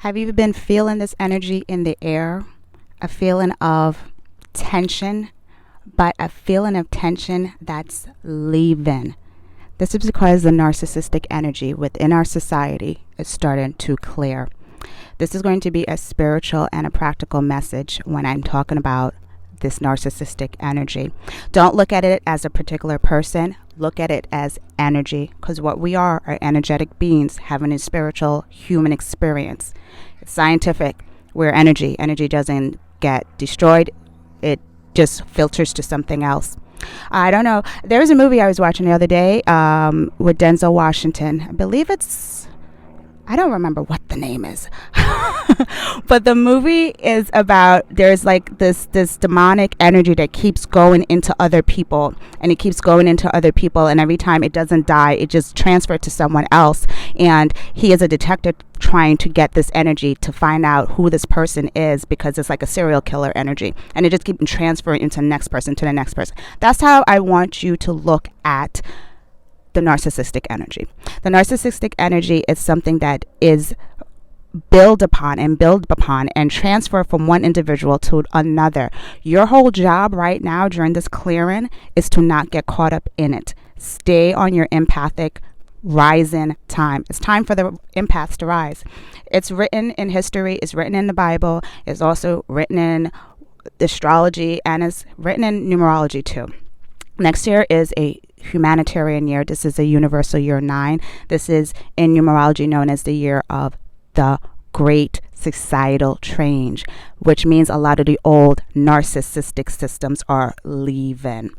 Have you been feeling this energy in the air? A feeling of tension, but a feeling of tension that's leaving. This is because the narcissistic energy within our society is starting to clear. This is going to be a spiritual and a practical message when I'm talking about this narcissistic energy. Don't look at it as a particular person. Look at it as energy, because what we are energetic beings having a spiritual human experience. It's scientific. We're energy. Energy doesn't get destroyed. It just filters to something else. I don't know. There was a movie I was watching the other day with Denzel Washington. I believe I don't remember what the name is. But the movie is about, there's like this demonic energy that keeps going into other people, and it keeps going into other people, and every time it doesn't die, it just transfers to someone else. And he is a detective trying to get this energy to find out who this person is, because it's like a serial killer energy, and it just keeps transferring into the next person to the next person. That's how I want you to look at the narcissistic energy. The narcissistic energy is something that is build upon and transfer from one individual to another. Your whole job right now during this clearing is to not get caught up in it. Stay on your empathic rising time. It's time for the empaths to rise. It's written in history, it's written in the Bible, it's also written in astrology, and it's written in numerology too. Next year is a humanitarian year. This is a universal year 9. This is in numerology known as the year of the great societal change, which means a lot of the old narcissistic systems are leaving,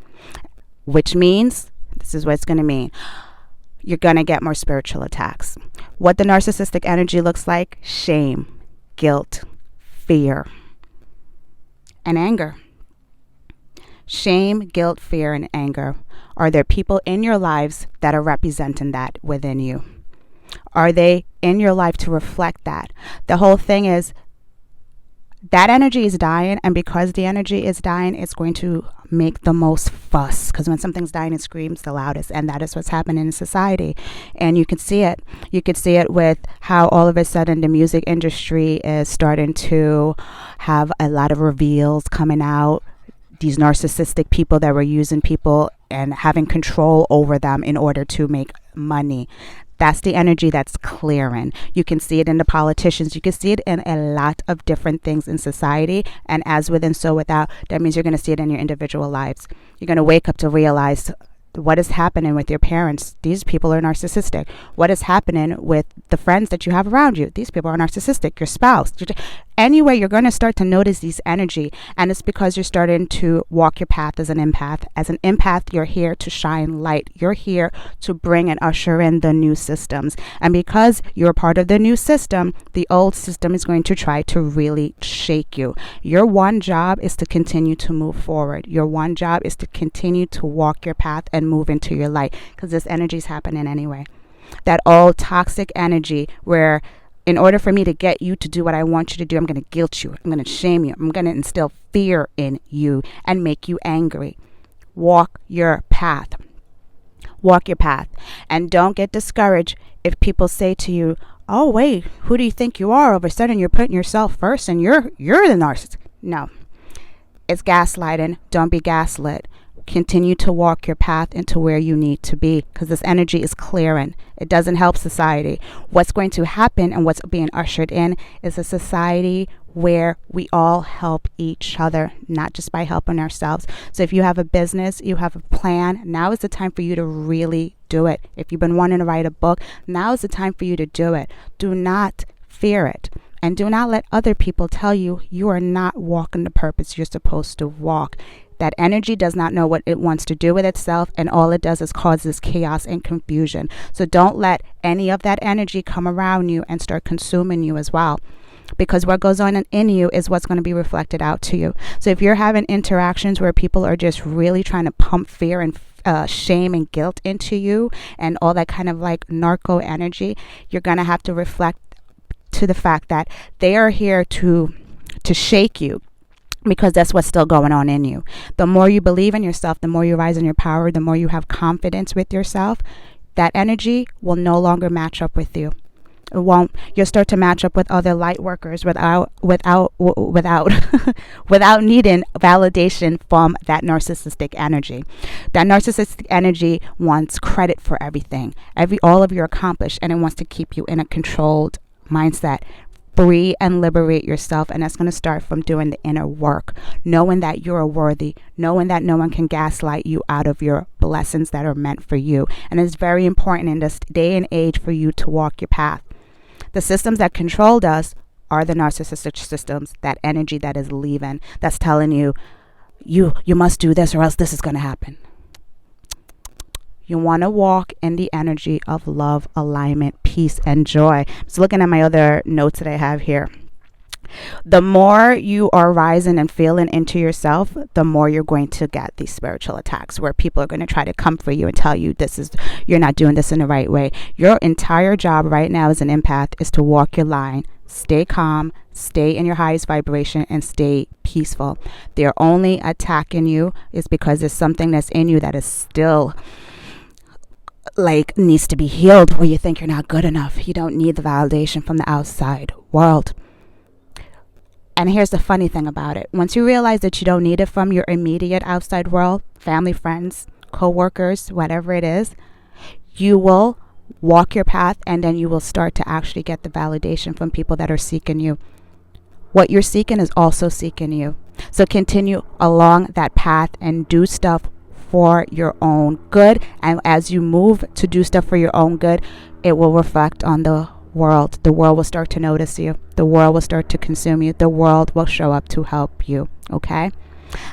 which means this is what it's going to mean. You're going to get more spiritual attacks. What the narcissistic energy looks like: shame, guilt, fear, and anger. Shame, guilt, fear, and anger. Are there people in your lives that are representing that within you? Are they in your life to reflect that? The whole thing is that energy is dying, and because the energy is dying, it's going to make the most fuss, because when something's dying, it screams the loudest, and that is what's happening in society. And you can see it. You could see it with how all of a sudden the music industry is starting to have a lot of reveals coming out. These narcissistic people that were using people and having control over them in order to make money. That's the energy that's clearing. You can see it in the politicians. You can see it in a lot of different things in society. And as within, so without. That means you're going to see it in your individual lives. You're going to wake up to realize what is happening with your parents. These people are narcissistic. What is happening with the friends that you have around you? These people are narcissistic. Your spouse. Anyway, you're going to start to notice these energy, and it's because you're starting to walk your path as an empath. As an empath, you're here to shine light. You're here to bring and usher in the new systems. And because you're part of the new system, the old system is going to try to really shake you. Your one job is to continue to move forward. Your one job is to continue to walk your path and move into your light, because this energy is happening anyway. That old toxic energy where, in order for me to get you to do what I want you to do, I'm going to guilt you. I'm going to shame you. I'm going to instill fear in you and make you angry. Walk your path. Walk your path. And don't get discouraged if people say to you, oh, wait, who do you think you are? All of a sudden, you're putting yourself first and you're the narcissist. No. It's gaslighting. Don't be gaslit. Continue to walk your path into where you need to be, because this energy is clearing. It doesn't help society. What's going to happen and what's being ushered in is a society where we all help each other, not just by helping ourselves. So if you have a business, you have a plan, now is the time for you to really do it. If you've been wanting to write a book, now is the time for you to do it. Do not fear it. And do not let other people tell you you are not walking the purpose you're supposed to walk. That energy does not know what it wants to do with itself, and all it does is causes chaos and confusion. So don't let any of that energy come around you and start consuming you as well, because what goes on in you is what's going to be reflected out to you. So if you're having interactions where people are just really trying to pump fear and shame and guilt into you and all that kind of like narco energy, you're going to have to reflect to the fact that they are here to shake you, because that's what's still going on in you. The more you believe in yourself, the more you rise in your power, the more you have confidence with yourself, that energy will no longer match up with you. It won't. You'll start to match up with other light workers without without needing validation from that narcissistic energy. That narcissistic energy wants credit for everything, all of your accomplished, and it wants to keep you in a controlled mindset. Free and liberate yourself, and that's going to start from doing the inner work, knowing that you're worthy, knowing that no one can gaslight you out of your blessings that are meant for you. And it's very important in this day and age for you to walk your path. The systems that controlled us are the narcissistic systems, that energy that is leaving, that's telling you, you must do this or else this is going to happen. You want to walk in the energy of love, alignment, peace, and joy. Just looking at my other notes that I have here. The more you are rising and feeling into yourself, the more you're going to get these spiritual attacks where people are going to try to comfort you and tell you you're not doing this in the right way. Your entire job right now as an empath is to walk your line, stay calm, stay in your highest vibration, and stay peaceful. They're only attacking you is because there's something that's in you that is still needs to be healed, where you think you're not good enough. You don't need the validation from the outside world. And here's the funny thing about it. Once you realize that you don't need it from your immediate outside world, family, friends, co-workers, whatever it is, you will walk your path, and then you will start to actually get the validation from people that are seeking you. What you're seeking is also seeking you. So continue along that path and do stuff for your own good. And as you move to do stuff for your own good, it will reflect on the world. The world will start to notice you. The world will start to consume you. The world will show up to help you. Okay?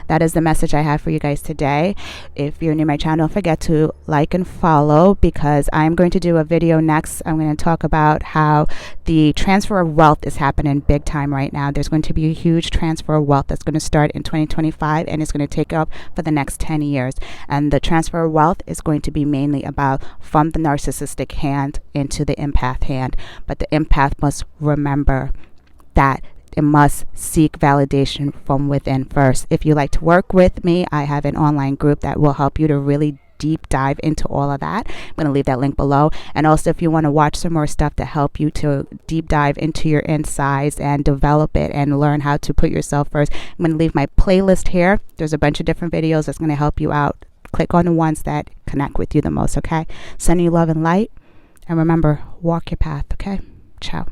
That is the message I have for you guys today. If you're new to my channel, don't forget to like and follow, because I'm going to do a video next. I'm going to talk about how the transfer of wealth is happening big time right now. There's going to be a huge transfer of wealth that's going to start in 2025, and it's going to take up for the next 10 years. And the transfer of wealth is going to be mainly about from the narcissistic hand into the empath hand. But the empath must remember that it must seek validation from within first. If you like to work with me, I have an online group that will help you to really deep dive into all of that. I'm going to leave that link below. And also, if you want to watch some more stuff to help you to deep dive into your insides and develop it and learn how to put yourself first, I'm going to leave my playlist here. There's a bunch of different videos that's going to help you out. Click on the ones that connect with you the most, okay? Sending you love and light. And remember, walk your path, okay? Ciao.